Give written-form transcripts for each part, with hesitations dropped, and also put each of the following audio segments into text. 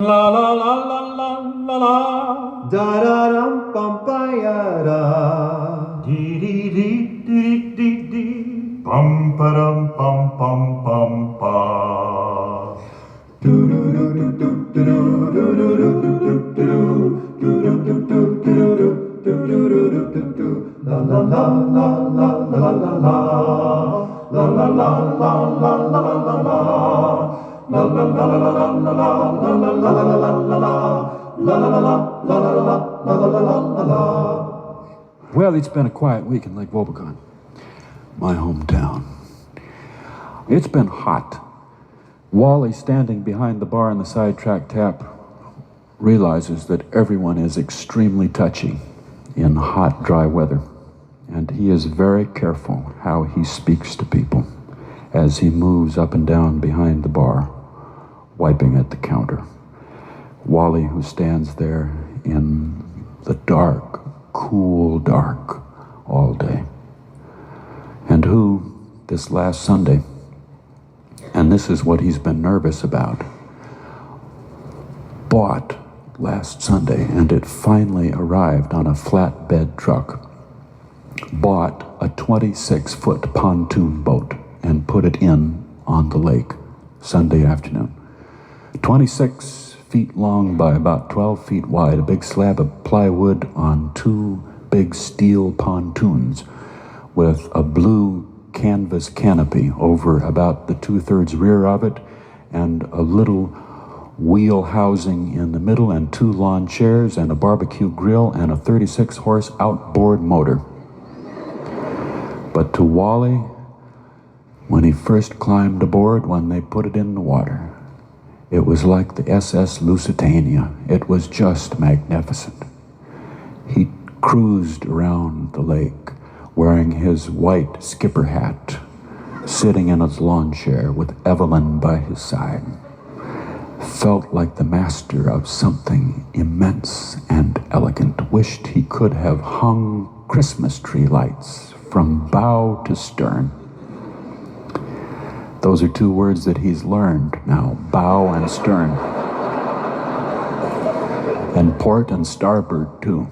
La la la la la la la. Da da dum bum ba ya da. Dee dee dee dee dee dee. Bum ba dum bum bum bum ba. Do do do do do do do do do do do do do do do do do do do. La la la la la la la la. La la la la la la la la. La la la la la la la la la la la la la la. La la la la la la la la la la la. Well, it's been a quiet week in Lake Wobegon, my hometown. It's been hot. Wally, standing behind the bar in the sidetrack tap, realizes that everyone is extremely touchy in hot, dry weather, and he is very careful how he speaks to people as he moves up and down behind the bar, wiping at the counter. Wally, who stands there in the dark, cool dark all day, and who, this last Sunday, and this is what he's been nervous about, bought last Sunday, and it finally arrived on a flatbed truck, bought a 26-foot pontoon boat and put it in on the lake Sunday afternoon. 26 feet long by about 12 feet wide, a big slab of plywood on two big steel pontoons with a blue canvas canopy over about the 2/3 rear of it, and a little wheel housing in the middle, and two lawn chairs and a barbecue grill and a 36-horse outboard motor. But to Wally, when he first climbed aboard, when they put it in the water, it was like the SS Lusitania. It was just magnificent. He cruised around the lake wearing his white skipper hat, sitting in his lawn chair with Evelyn by his side. Felt like the master of something immense and elegant. Wished he could have hung Christmas tree lights from bow to stern. Those are two words that he's learned now, bow and stern. And port and starboard, too.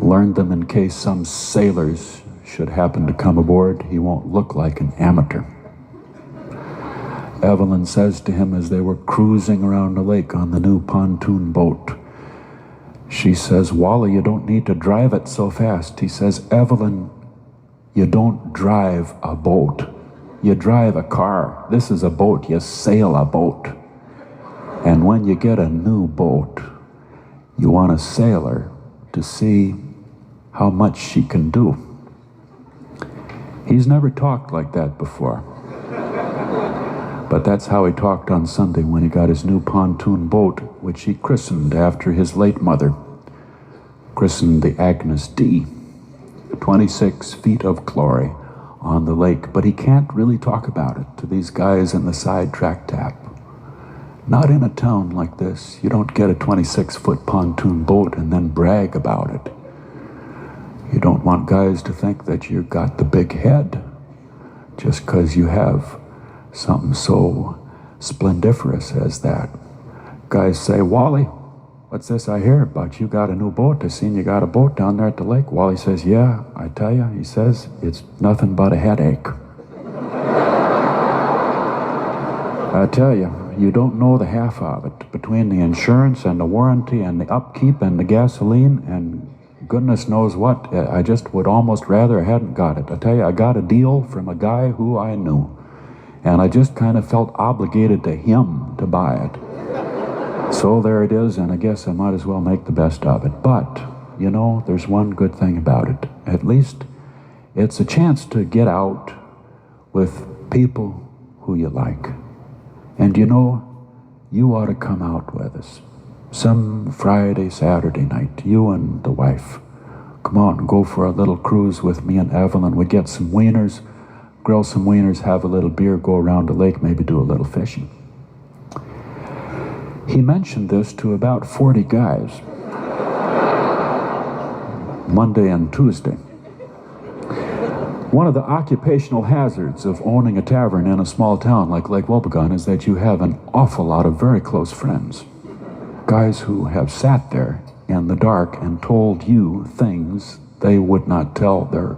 Learned them in case some sailors should happen to come aboard. He won't look like an amateur. Evelyn says to him as they were cruising around the lake on the new pontoon boat, she says, "Wally, you don't need to drive it so fast." He says, "Evelyn, you don't drive a boat. You drive a car. This is a boat. You sail a boat. And when you get a new boat, you want a sailor to see how much she can do." He's never talked like that before. But that's how he talked on Sunday when he got his new pontoon boat, which he christened after his late mother, christened the Agnes D. 26 feet of glory on the lake. But he can't really talk about it to these guys in the sidetrack tap. Not in a town like this. You don't get a 26-foot pontoon boat and then brag about it. You don't want guys to think that you got the big head just because you have something so splendiferous as that. Guys say, "Wally, what's this I hear about you got a new boat? I seen you got a boat down there at the lake." Wally says, "Yeah, I tell you," he says, "it's nothing but a headache." I tell you, you don't know the half of it. Between the insurance and the warranty and the upkeep and the gasoline and goodness knows what, I just would almost rather I hadn't got it. I tell you, I got a deal from a guy who I knew, and I just kind of felt obligated to him to buy it. So there it is, and I guess I might as well make the best of it. But, you know, there's one good thing about it. At least it's a chance to get out with people who you like. And you know, you ought to come out with us. Some Friday, Saturday night, you and the wife. Come on, go for a little cruise with me and Evelyn. We get some wieners, grill some wieners, have a little beer, go around the lake, maybe do a little fishing. He mentioned this to about 40 guys, Monday and Tuesday. One of the occupational hazards of owning a tavern in a small town like Lake Wobegon is that you have an awful lot of very close friends. Guys who have sat there in the dark and told you things they would not tell their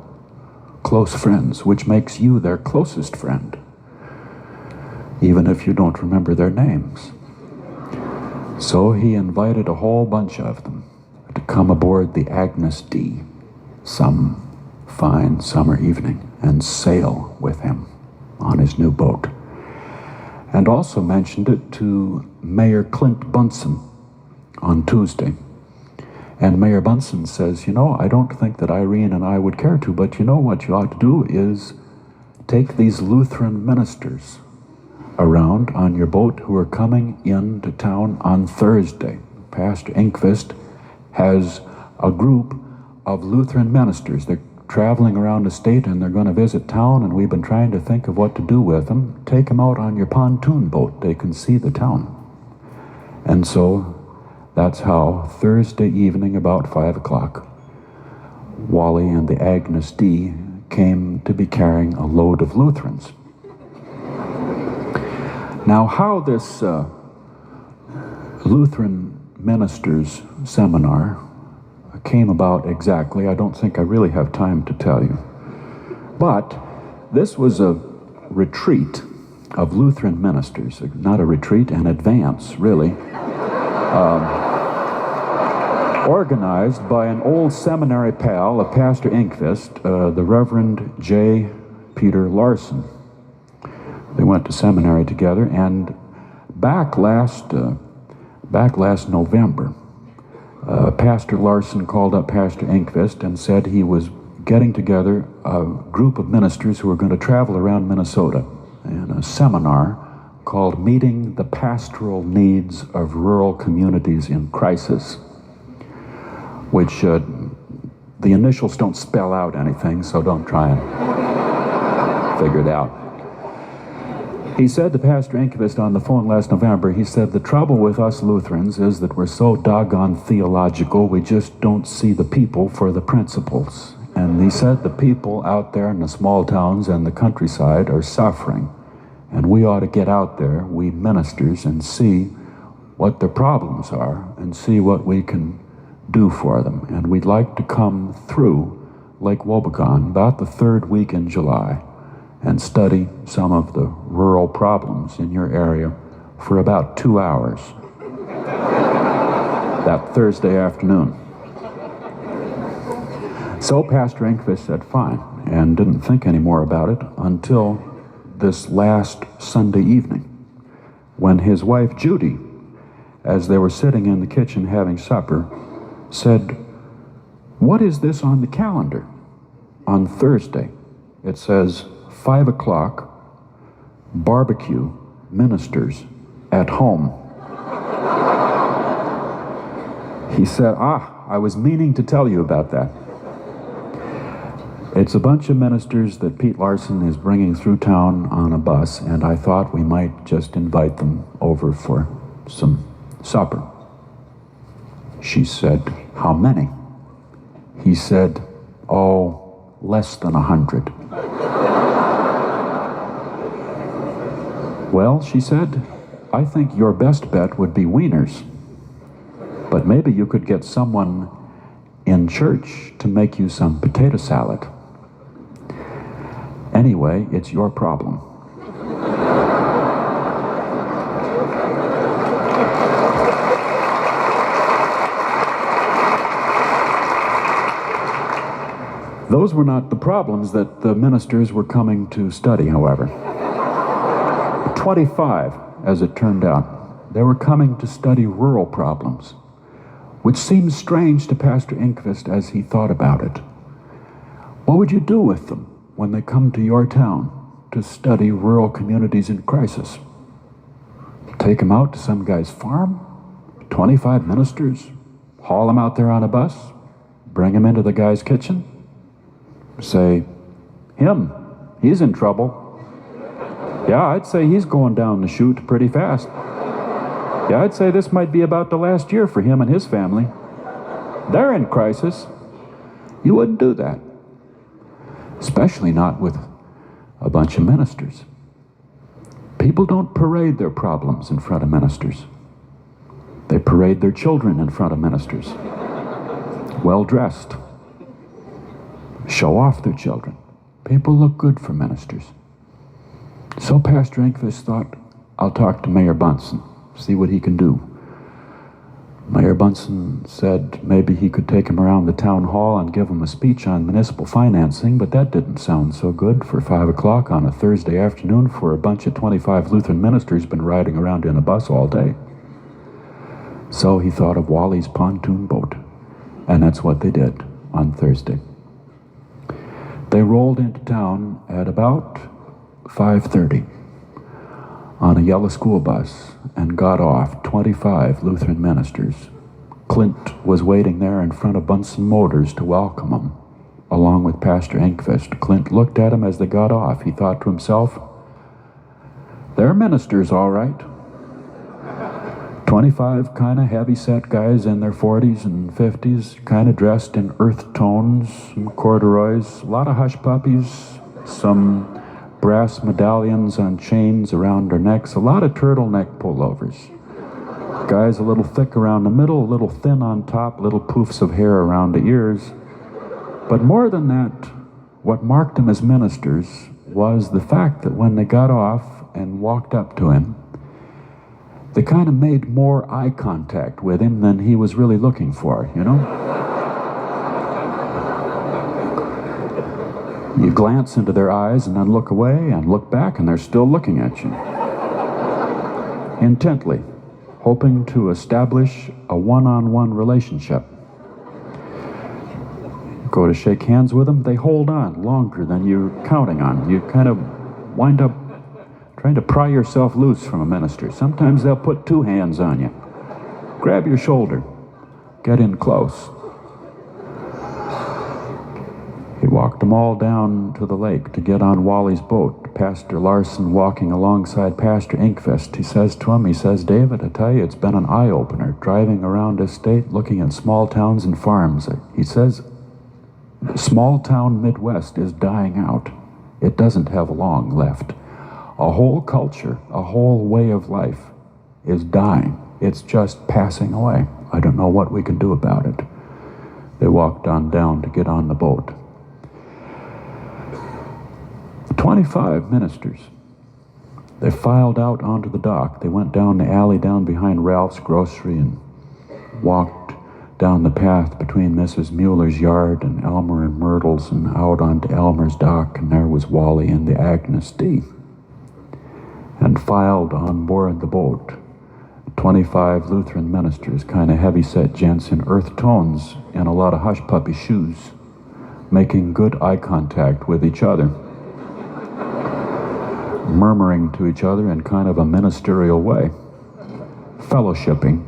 close friends, which makes you their closest friend, even if you don't remember their names. So he invited a whole bunch of them to come aboard the Agnes D some fine summer evening and sail with him on his new boat. And also mentioned it to Mayor Clint Bunsen on Tuesday. And Mayor Bunsen says, I don't think that Irene and I would care to, but what you ought to do is take these Lutheran ministers around on your boat who are coming into town on Thursday. Pastor Inquist has a group of Lutheran ministers. They're traveling around the state and they're going to visit town, and we've been trying to think of what to do with them. Take them out on your pontoon boat. They can see the town. And so that's how Thursday evening about 5 o'clock, Wally and the Agnes D came to be carrying a load of Lutherans. Now, how this Lutheran ministers seminar came about exactly, I don't think I really have time to tell you. But this was a retreat of Lutheran ministers, not a retreat, an advance, really, organized by an old seminary pal of Pastor Inquist, the Reverend J. Peter Larson. They went to seminary together, and back last November, Pastor Larson called up Pastor Inquist and said he was getting together a group of ministers who were going to travel around Minnesota in a seminar called Meeting the Pastoral Needs of Rural Communities in Crisis, which the initials don't spell out anything, so don't try and figure it out. He said to Pastor Inquist on the phone last November, he said, the trouble with us Lutherans is that we're so doggone theological, we just don't see the people for the principles. And he said the people out there in the small towns and the countryside are suffering. And we ought to get out there, we ministers, and see what their problems are and see what we can do for them. And we'd like to come through Lake Wobegon about the third week in July and study some of the rural problems in your area for about 2 hours that Thursday afternoon. So Pastor Inquist said fine, and didn't think any more about it until this last Sunday evening, when his wife Judy, as they were sitting in the kitchen having supper, said, what is this on the calendar? On Thursday, it says, 5 o'clock, barbecue, ministers, at home. He said, I was meaning to tell you about that. It's a bunch of ministers that Pete Larson is bringing through town on a bus, and I thought we might just invite them over for some supper. She said, how many? He said, less than 100. Well, she said, I think your best bet would be wieners. But maybe you could get someone in church to make you some potato salad. Anyway, it's your problem. Those were not the problems that the ministers were coming to study, however. 25, as it turned out, they were coming to study rural problems, which seemed strange to Pastor Inquist as he thought about it. What would you do with them when they come to your town to study rural communities in crisis? Take them out to some guy's farm? 25 ministers? Haul them out there on a bus? Bring them into the guy's kitchen? Say, he's in trouble. Yeah, I'd say he's going down the chute pretty fast. Yeah, I'd say this might be about the last year for him and his family. They're in crisis. You wouldn't do that. Especially not with a bunch of ministers. People don't parade their problems in front of ministers. They parade their children in front of ministers, well-dressed, show off their children. People look good for ministers. So Pastor Engquist thought, I'll talk to Mayor Bunsen, see what he can do. Mayor Bunsen said maybe he could take him around the town hall and give him a speech on municipal financing, but that didn't sound so good for 5 o'clock on a Thursday afternoon for a bunch of 25 Lutheran ministers been riding around in a bus all day. So he thought of Wally's pontoon boat, and that's what they did on Thursday. They rolled into town at about 5:30 on a yellow school bus and got off 25 Lutheran ministers. Clint was waiting there in front of Bunsen Motors to welcome them, along with Pastor Engquist. Clint looked at him as they got off. He thought to himself, they're ministers, all right. 25 kind of heavy-set guys in their 40s and 50s, kind of dressed in earth tones, some corduroys, a lot of hush puppies, some brass medallions on chains around their necks, a lot of turtleneck pullovers. Guys a little thick around the middle, a little thin on top, little poofs of hair around the ears. But more than that, what marked them as ministers was the fact that when they got off and walked up to him, they kind of made more eye contact with him than he was really looking for, you know? You glance into their eyes and then look away and look back and they're still looking at you. Intently, hoping to establish a one-on-one relationship. Go to shake hands with them, they hold on longer than you're counting on. You kind of wind up trying to pry yourself loose from a minister. Sometimes they'll put 2 hands on you, grab your shoulder, get in close. He walked them all down to the lake to get on Wally's boat. Pastor Larson walking alongside Pastor Engquist. He says to him, David, I tell you, it's been an eye-opener driving around this state looking at small towns and farms. He says, the small town Midwest is dying out. It doesn't have long left. A whole culture, a whole way of life is dying. It's just passing away. I don't know what we can do about it. They walked on down to get on the boat. 25 ministers. They filed out onto the dock. They went down the alley down behind Ralph's grocery and walked down the path between Mrs. Mueller's yard and Elmer and Myrtle's and out onto Elmer's dock, and there was Wally and the Agnes D. And filed on board the boat. 25 Lutheran ministers, kind of heavy-set gents in earth tones and a lot of hush-puppy shoes, making good eye contact with each other, murmuring to each other in kind of a ministerial way, fellowshipping.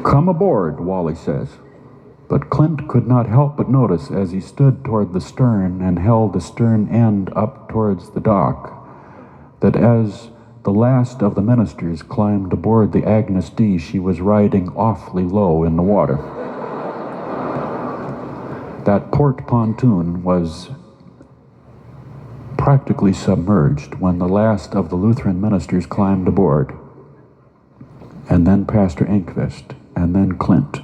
Come aboard, Wally says. But Clint could not help but notice as he stood toward the stern and held the stern end up towards the dock, that as the last of the ministers climbed aboard the Agnes D, she was riding awfully low in the water. That port pontoon was practically submerged when the last of the Lutheran ministers climbed aboard. And then Pastor Engquist, and then Clint,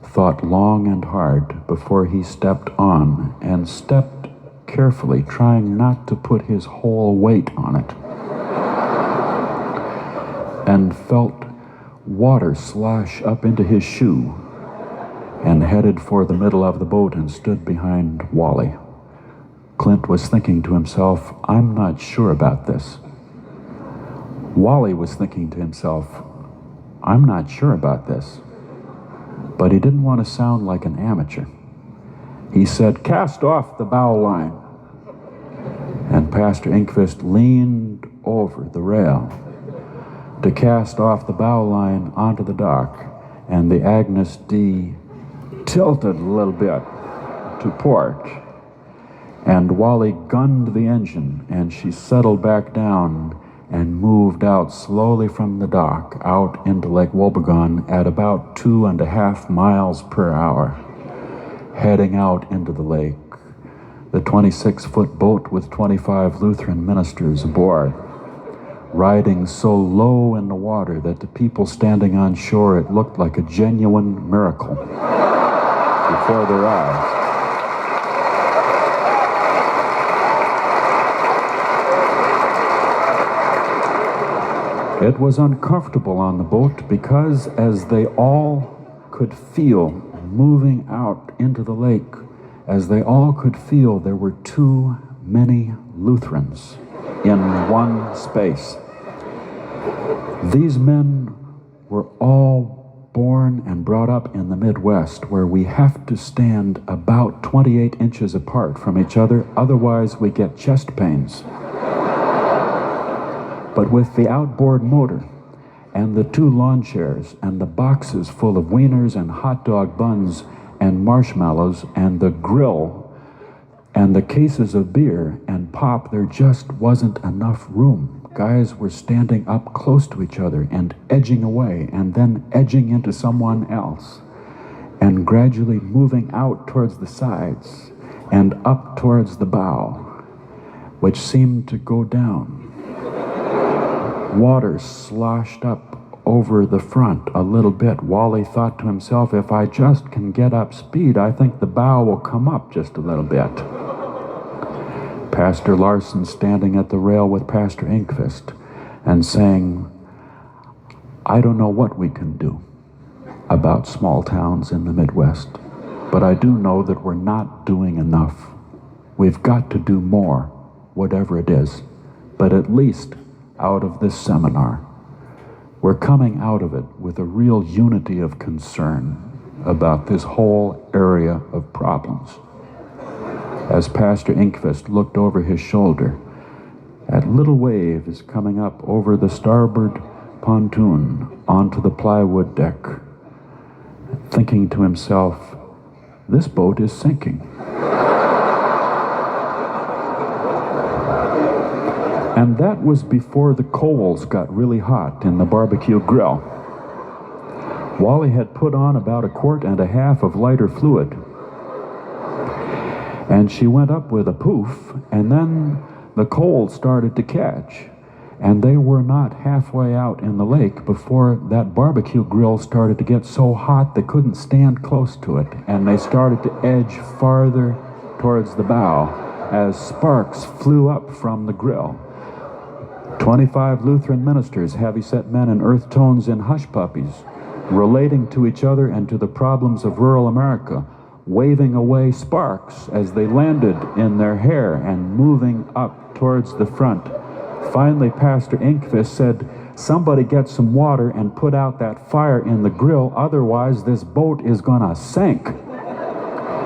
thought long and hard before he stepped on, and stepped carefully, trying not to put his whole weight on it, and felt water slosh up into his shoe, and headed for the middle of the boat and stood behind Wally. Clint was thinking to himself, I'm not sure about this. Wally was thinking to himself, I'm not sure about this. But he didn't want to sound like an amateur. He said, cast off the bow line. And Pastor Engquist leaned over the rail to cast off the bow line onto the dock, and the Agnes D tilted a little bit to port, and Wally gunned the engine, and she settled back down and moved out slowly from the dock out into Lake Wobegon at about 2.5 miles per hour, heading out into the lake the 26-foot boat with 25 Lutheran ministers aboard, riding so low in the water that the people standing on shore, it looked like a genuine miracle before their eyes. It was uncomfortable on the boat because, as they all could feel moving out into the lake, as they all could feel, there were too many Lutherans in one space. These men were all born and brought up in the Midwest, where we have to stand about 28 inches apart from each other, otherwise we get chest pains. But with the outboard motor and the 2 lawn chairs and the boxes full of wieners and hot dog buns and marshmallows and the grill and the cases of beer and pop, there just wasn't enough room. Guys were standing up close to each other and edging away and then edging into someone else and gradually moving out towards the sides and up towards the bow, which seemed to go down. Water sloshed up over the front a little bit. Wally thought to himself, if I just can get up speed, I think the bow will come up just a little bit. Pastor Larson standing at the rail with Pastor Inkvist and saying, I don't know what we can do about small towns in the Midwest, but I do know that we're not doing enough. We've got to do more, whatever it is, but at least out of this seminar, we're coming out of it with a real unity of concern about this whole area of problems. As Pastor Inkvist looked over his shoulder, that little wave is coming up over the starboard pontoon onto the plywood deck, thinking to himself, this boat is sinking. And that was before the coals got really hot in the barbecue grill. Wally had put on about 1.5 quarts of lighter fluid. And she went up with a poof, and then the coals started to catch. And they were not halfway out in the lake before that barbecue grill started to get so hot they couldn't stand close to it. And they started to edge farther towards the bow as sparks flew up from the grill. 25 Lutheran ministers, heavy-set men in earth tones and hush puppies, relating to each other and to the problems of rural America, waving away sparks as they landed in their hair and moving up towards the front. Finally, Pastor Inkvist said, somebody get some water and put out that fire in the grill, otherwise this boat is gonna sink.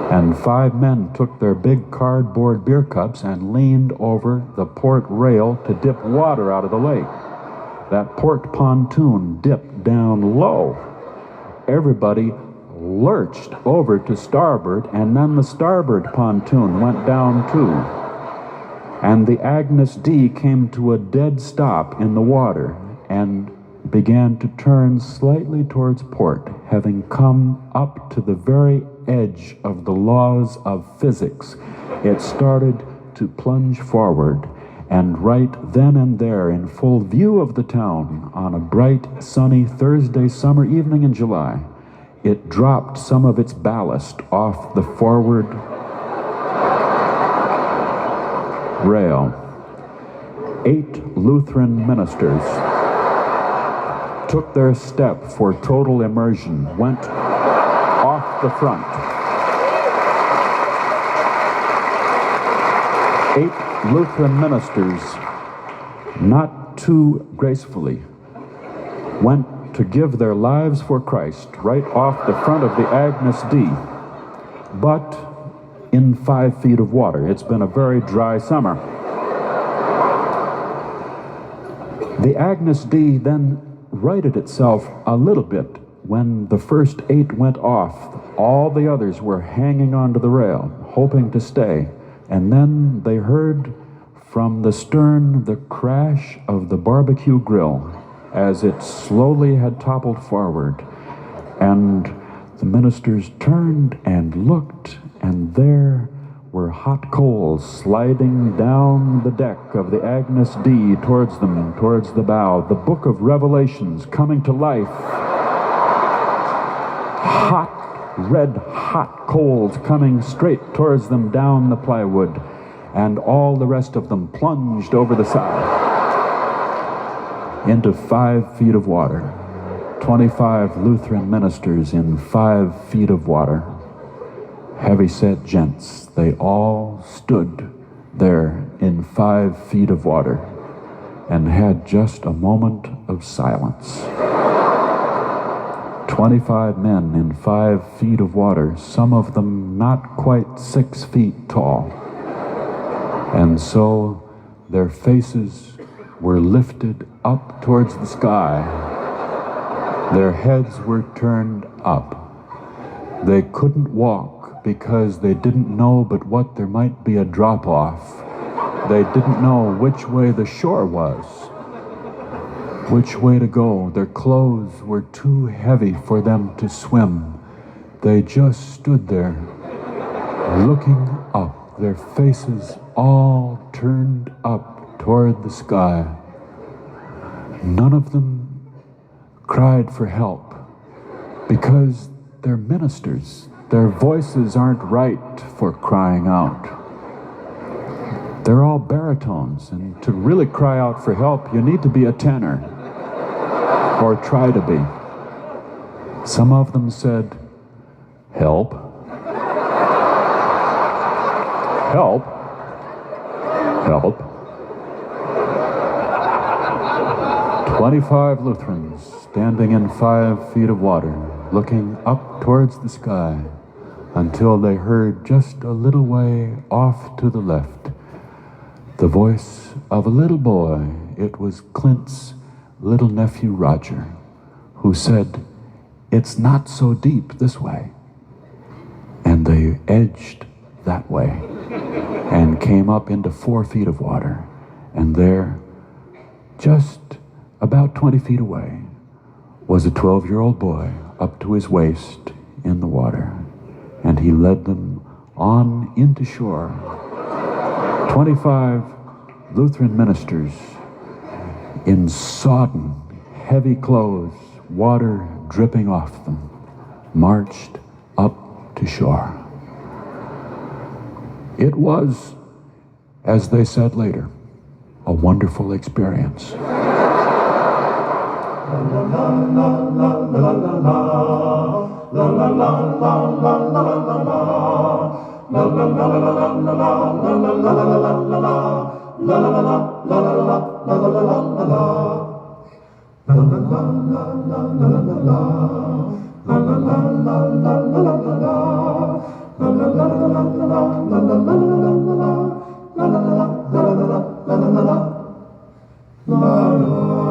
And 5 men took their big cardboard beer cups and leaned over the port rail to dip water out of the lake. That port pontoon dipped down low. Everybody lurched over to starboard, and then the starboard pontoon went down too. And the Agnes D came to a dead stop in the water and began to turn slightly towards port, having come up to the very edge of the laws of physics. It started to plunge forward, and right then and there, in full view of the town, on a bright, sunny Thursday summer evening in July, it dropped some of its ballast off the forward rail. 8 Lutheran ministers took their step for total immersion, went off the front. 8 Lutheran ministers, not too gracefully, went to give their lives for Christ right off the front of the Agnes D, but in 5 feet of water. It's been a very dry summer. The Agnes D then righted itself a little bit. When the first 8 went off, all the others were hanging onto the rail, hoping to stay. And then they heard from the stern the crash of the barbecue grill as it slowly had toppled forward. And the ministers turned and looked, and there were hot coals sliding down the deck of the Agnes D towards them, towards the bow. The book of Revelations coming to life. Hot, red hot coals coming straight towards them down the plywood, and all the rest of them plunged over the side into 5 feet of water. 25 Lutheran ministers in 5 feet of water. Heavy-set gents, they all stood there in 5 feet of water and had just a moment of silence. 25 men in 5 feet of water, some of them not quite 6 feet tall. And so their faces were lifted up towards the sky. Their heads were turned up. They couldn't walk because they didn't know but what there might be a drop-off. They didn't know which way the shore was, which way to go. Their clothes were too heavy for them to swim. They just stood there, looking up, their faces all turned up toward the sky. None of them cried for help because they're ministers. Their voices aren't right for crying out. They're all baritones, and to really cry out for help, you need to be a tenor, or try to be. Some of them said, "Help. Help. Help." 25 Lutherans standing in 5 feet of water, looking up towards the sky, until they heard just a little way off to the left the voice of a little boy. It was Clint's little nephew Roger, who said, "It's not so deep this way." And they edged that way and came up into 4 feet of water. And there, just about 20 feet away, was a 12-year-old boy up to his waist in the water. And he led them on into shore. 25 Lutheran ministers in sodden, heavy clothes, water dripping off them, marched up to shore. It was, as they said later, a wonderful experience. La la